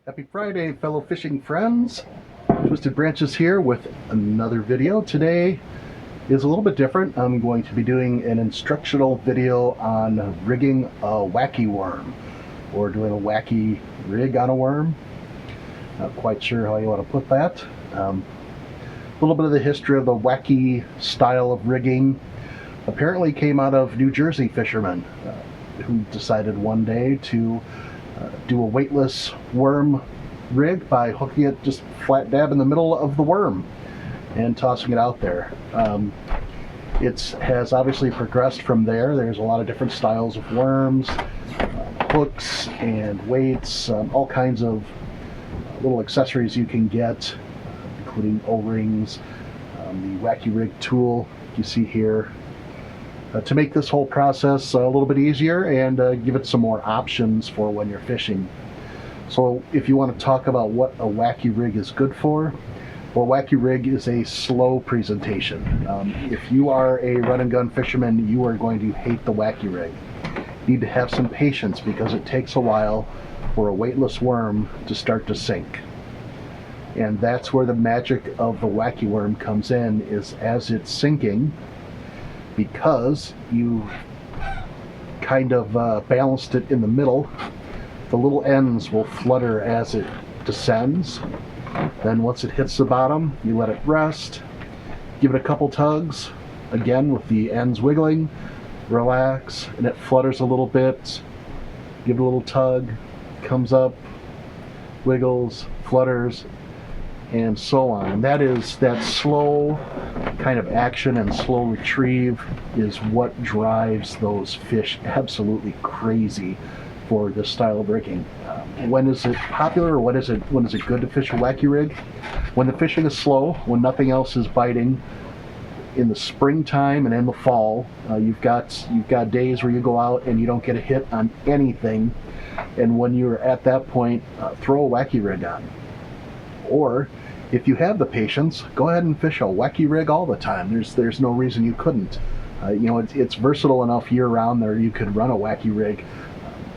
Happy Friday, fellow fishing friends. Twisted Branches here with another video. Today is a little bit different. I'm going to be doing an instructional video on rigging a wacky worm, or doing a wacky rig on a worm. Not quite sure how you want to put that. A little bit of the history of the wacky style of rigging apparently came out of New Jersey fishermen who decided one day to do a weightless worm rig by hooking it just flat dab in the middle of the worm and tossing it out there. It has obviously progressed from there. There's a lot of different styles of worms, hooks and weights, all kinds of little accessories you can get, including O-rings, the Wacky Rig tool you see here, to make this whole process a little bit easier and give it some more options for when you're fishing. So if you want to talk about what a wacky rig is good for, well, wacky rig is a slow presentation. If you are a run and gun fisherman, you are going to hate the wacky rig. You need to have some patience because it takes a while for a weightless worm to start to sink. And that's where the magic of the wacky worm comes in, is as it's sinking, because you kind of balanced it in the middle, the little ends will flutter as it descends. Then once it hits the bottom, you let it rest, give it a couple tugs, again with the ends wiggling, relax, and it flutters a little bit, give it a little tug, comes up, wiggles, flutters, and so on. And that slow kind of action and slow retrieve is what drives those fish absolutely crazy for this style of rigging. When is it popular, or when is it good to fish a wacky rig? When the fishing is slow, when nothing else is biting. In the springtime and in the fall, you've got days where you go out and you don't get a hit on anything, and when you're at that point, throw a wacky rig on. Or if you have the patience, go ahead and fish a wacky rig all the time. There's no reason you couldn't. It's versatile enough year-round that you could run a wacky rig.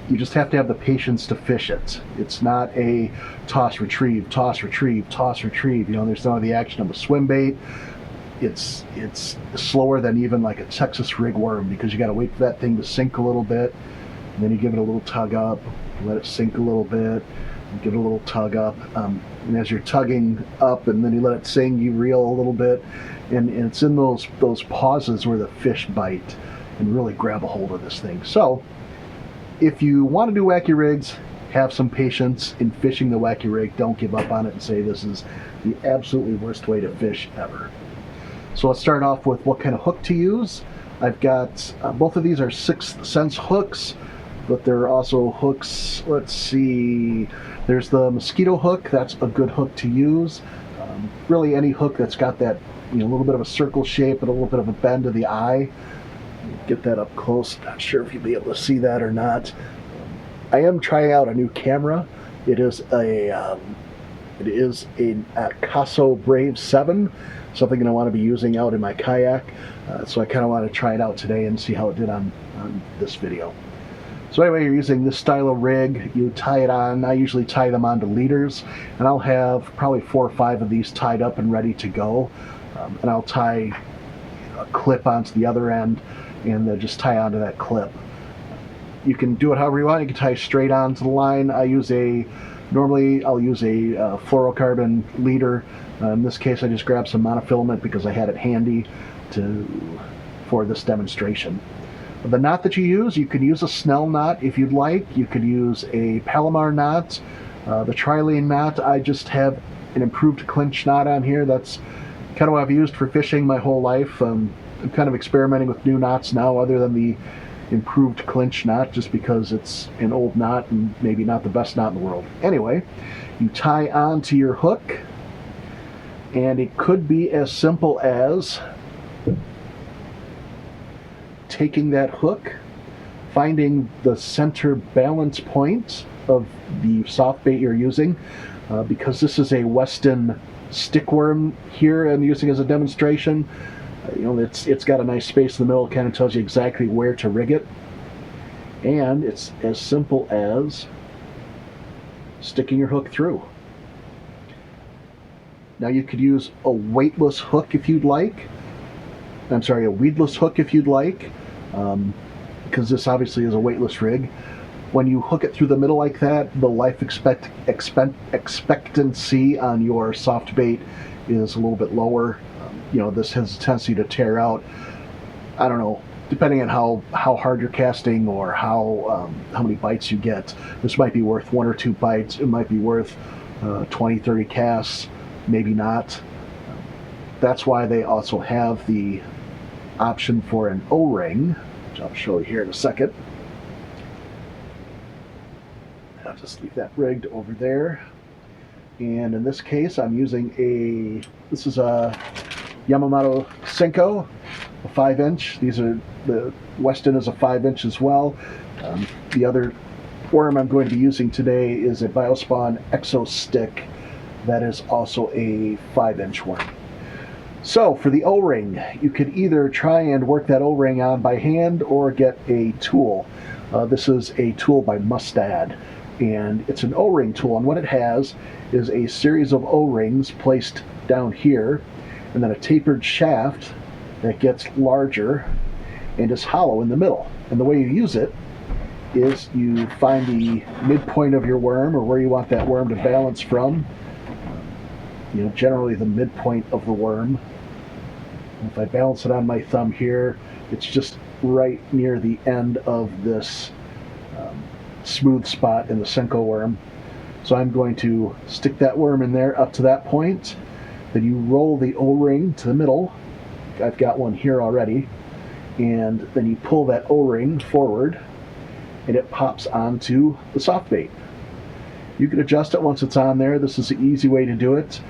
You just have to have the patience to fish it. It's not a toss, retrieve, toss, retrieve, toss, retrieve. There's none of the action of a swim bait. It's slower than even like a Texas rig worm, because you got to wait for that thing to sink a little bit, and then you give it a little tug up, let it sink a little bit, and give it a little tug up. And as you're tugging up and then you let it sink, you reel a little bit, and it's in those pauses where the fish bite and really grab a hold of this thing. So if you want to do wacky rigs, have some patience in fishing the wacky rig. Don't give up on it and say this is the absolutely worst way to fish ever. So let's start off with what kind of hook to use. I've got both of these are 6th Sense hooks, but there are also hooks. Let's see, there's the mosquito hook. That's a good hook to use. Really any hook that's got that little bit of a circle shape and a little bit of a bend to the eye. Get that up close. Not sure if you'll be able to see that or not. I am trying out a new camera. It is a Caso Brave 7, something that I want to be using out in my kayak. So I kind of want to try it out today and see how it did on this video. So anyway, you're using this style of rig. You tie it on. I usually tie them onto leaders, and I'll have probably 4 or 5 of these tied up and ready to go. And I'll tie a clip onto the other end, and then just tie onto that clip. You can do it however you want. You can tie straight onto the line. Normally I'll use a fluorocarbon leader. In this case, I just grabbed some monofilament because I had it handy for this demonstration. The knot that you can use a Snell knot if you'd like. You could use a Palomar knot, the Trilene knot. I just have an improved clinch knot on here. That's kind of what I've used for fishing my whole life. I'm kind of experimenting with new knots now other than the improved clinch knot, just because it's an old knot and maybe not the best knot in the world. Anyway, you tie onto your hook, and it could be as simple as taking that hook, finding the center balance point of the soft bait you're using. Because this is a Weston stickworm here I'm using as a demonstration, it's got a nice space in the middle. It kind of tells you exactly where to rig it. And it's as simple as sticking your hook through. Now you could use a weightless hook if you'd like. I'm sorry, a weedless hook if you'd like, because this obviously is a weightless rig. When you hook it through the middle like that, the life expectancy on your soft bait is a little bit lower. This has a tendency to tear out. I don't know, depending on how hard you're casting or how many bites you get. This might be worth 1 or 2 bites. It might be worth 20, 30 casts. Maybe not. That's why they also have the option for an O-ring, which I'll show you here in a second. I'll just leave that rigged over there. And in this case, I'm using this is a Yamamoto Senko, a 5-inch. The Weston is a 5-inch as well. The other worm I'm going to be using today is a Biospawn Exo Stick. That is also a 5-inch worm. So for the O-ring, you could either try and work that O-ring on by hand or get a tool. This is a tool by Mustad, and it's an O-ring tool, and what it has is a series of O-rings placed down here, and then a tapered shaft that gets larger and is hollow in the middle. And the way you use it is you find the midpoint of your worm, or where you want that worm to balance from. Generally the midpoint of the worm. And if I balance it on my thumb here, it's just right near the end of this smooth spot in the Senko worm. So I'm going to stick that worm in there up to that point. Then you roll the O-ring to the middle. I've got one here already. And then you pull that O-ring forward and it pops onto the soft bait. You can adjust it once it's on there. This is the easy way to do it.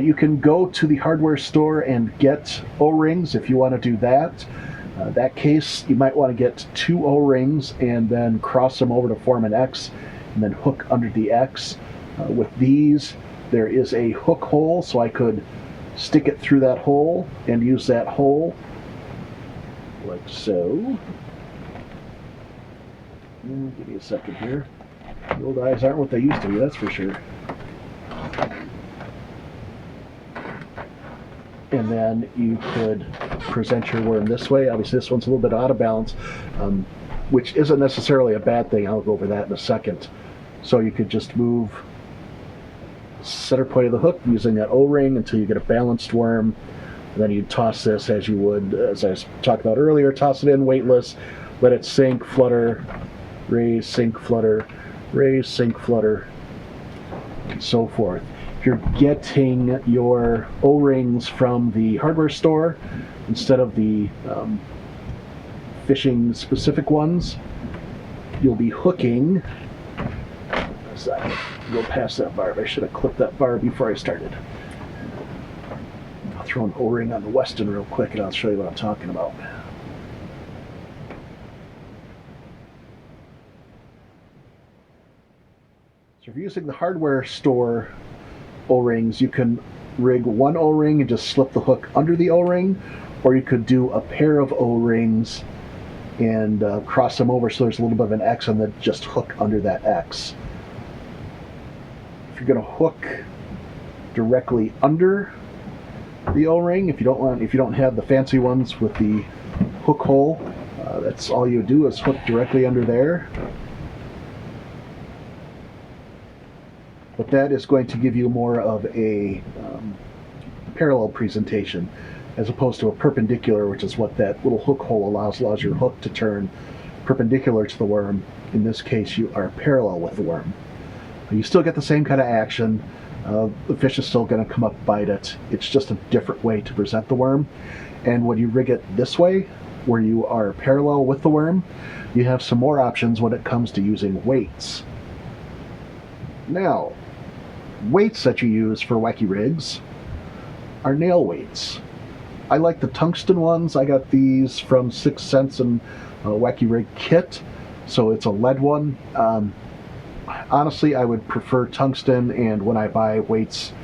You can go to the hardware store and get O-rings if you want to do that. That case, you might want to get 2 O-rings and then cross them over to form an X and then hook under the X. With these, there is a hook hole, so I could stick it through that hole and use that hole like so. Give me a second here. The old eyes aren't what they used to be, that's for sure. And then you could present your worm this way. Obviously this one's a little bit out of balance, which isn't necessarily a bad thing. I'll go over that in a second. So you could just move center point of the hook using that O-ring until you get a balanced worm. And then you toss this as you would, as I talked about earlier, toss it in weightless, let it sink, flutter, raise, sink, flutter, raise, sink, flutter, and so forth. If you're getting your O-rings from the hardware store instead of the fishing specific ones, you'll be hooking. As I go past that barb, I should have clipped that barb before I started. I'll throw an O-ring on the Weston real quick and I'll show you what I'm talking about. So if you're using the hardware store O-rings, you can rig one O-ring and just slip the hook under the O-ring, or you could do a pair of O-rings and cross them over so there's a little bit of an X and then just hook under that X. If you're going to hook directly under the O-ring, if you don't have the fancy ones with the hook hole, that's all you do is hook directly under there. But that is going to give you more of a parallel presentation as opposed to a perpendicular, which is what that little hook hole allows your hook to turn perpendicular to the worm. In this case, you are parallel with the worm. You still get the same kind of action. The fish is still going to come up and bite it. It's just a different way to present the worm. And when you rig it this way, where you are parallel with the worm, you have some more options when it comes to using weights. Now, weights that you use for wacky rigs are nail weights. I like the tungsten ones. I got these from 6th Sense and Wacky Rig Kit, so it's a lead one. Honestly, I would prefer tungsten, and when I buy weights,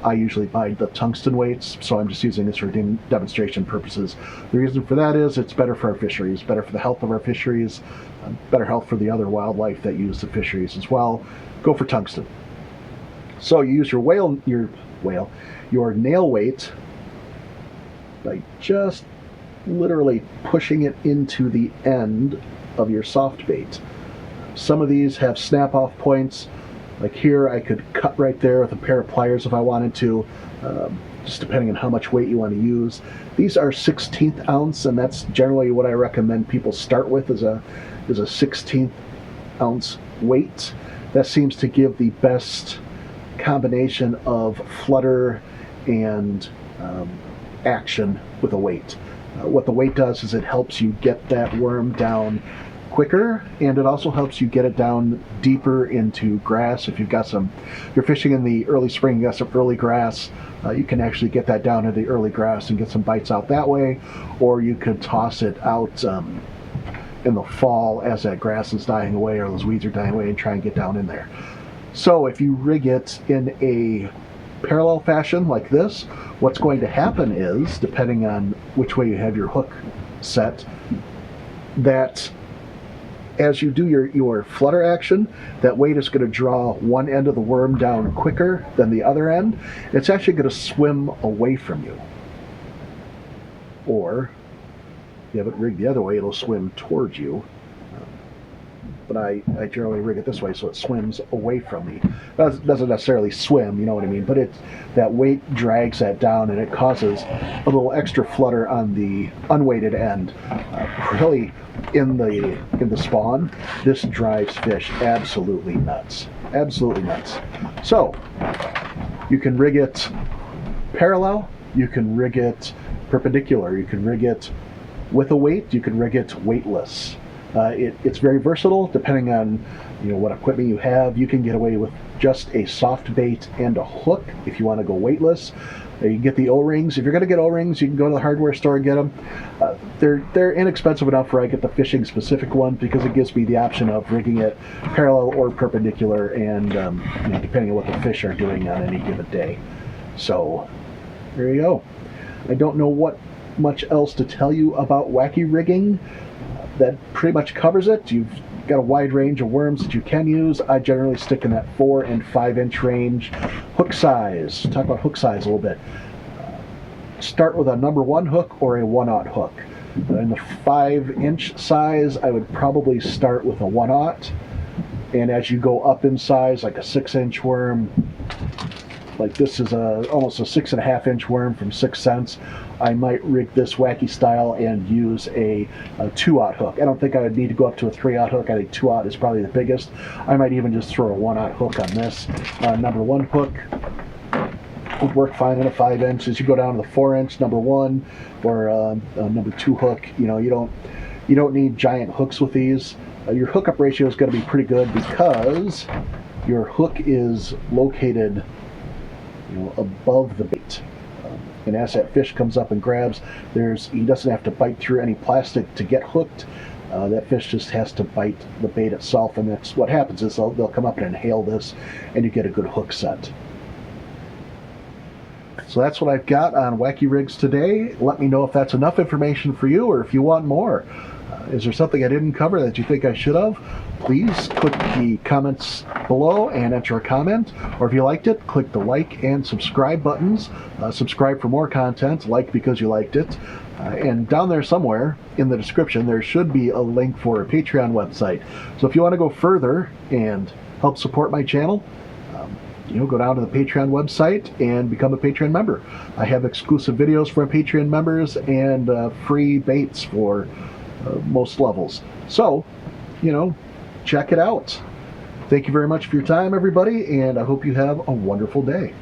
I usually buy the tungsten weights, so I'm just using this for demonstration purposes. The reason for that is it's better for our fisheries, better for the health of our fisheries, better health for the other wildlife that use the fisheries as well. Go for tungsten. So you use your nail weight by just literally pushing it into the end of your soft bait. Some of these have snap-off points. Like here, I could cut right there with a pair of pliers if I wanted to, just depending on how much weight you want to use. These are 1/16 ounce, and that's generally what I recommend people start with, is a 1/16 ounce weight. That seems to give the best combination of flutter and action with a weight. What the weight does is it helps you get that worm down quicker, and it also helps you get it down deeper into grass. If you're fishing in the early spring, you got some early grass, you can actually get that down into the early grass and get some bites out that way, or you could toss it out in the fall as that grass is dying away or those weeds are dying away and try and get down in there. So if you rig it in a parallel fashion like this, what's going to happen is, depending on which way you have your hook set, that as you do your flutter action, that weight is going to draw one end of the worm down quicker than the other end. It's actually going to swim away from you. Or, if you have it rigged the other way, it'll swim towards you. But I generally rig it this way so it swims away from me. It doesn't necessarily swim, you know what I mean, but that weight drags that down and it causes a little extra flutter on the unweighted end. Really, in the spawn, this drives fish absolutely nuts. Absolutely nuts. So, you can rig it parallel, you can rig it perpendicular, you can rig it with a weight, you can rig it weightless. It's very versatile depending on what equipment you have. You can get away with just a soft bait and a hook if you want to go weightless. You can get the O-rings. If you're going to get O-rings, you can go to the hardware store and get them. They're inexpensive enough where I get the fishing specific one because it gives me the option of rigging it parallel or perpendicular, and depending on what the fish are doing on any given day. So there you go. I don't know what much else to tell you about wacky rigging. That pretty much covers it. You've got a wide range of worms that you can use. I generally stick in that 4 and 5 inch range. Hook size. Talk about hook size a little bit. Start with a number 1 hook or a 1/0 hook. In the 5 inch size, I would probably start with a 1/0. And as you go up in size, like a 6 inch worm, like this is almost a 6.5 inch worm from 6 cents, I might rig this wacky style and use a 2/0 hook. I don't think I would need to go up to a 3/0 hook. I think 2/0 is probably the biggest. I might even just throw a 1/0 hook on this. Number 1 hook would work fine in a 5 inch. As you go down to the 4 inch number 1 or a number 2 hook, you don't need giant hooks with these. Your hookup ratio is going to be pretty good because your hook is located above the bait. And as that fish comes up and grabs, he doesn't have to bite through any plastic to get hooked. That fish just has to bite the bait itself, and that's what happens is they'll come up and inhale this, and you get a good hook set. So that's what I've got on Wacky Rigs today. Let me know if that's enough information for you or if you want more. Is there something I didn't cover that you think I should have? Please click the comments below and enter a comment. Or if you liked it, click the like and subscribe buttons. Subscribe for more content, like because you liked it. And down there somewhere in the description, there should be a link for a Patreon website. So if you want to go further and help support my channel, go down to the Patreon website and become a Patreon member. I have exclusive videos for Patreon members and free baits for most levels. So, check it out. Thank you very much for your time, everybody, and I hope you have a wonderful day.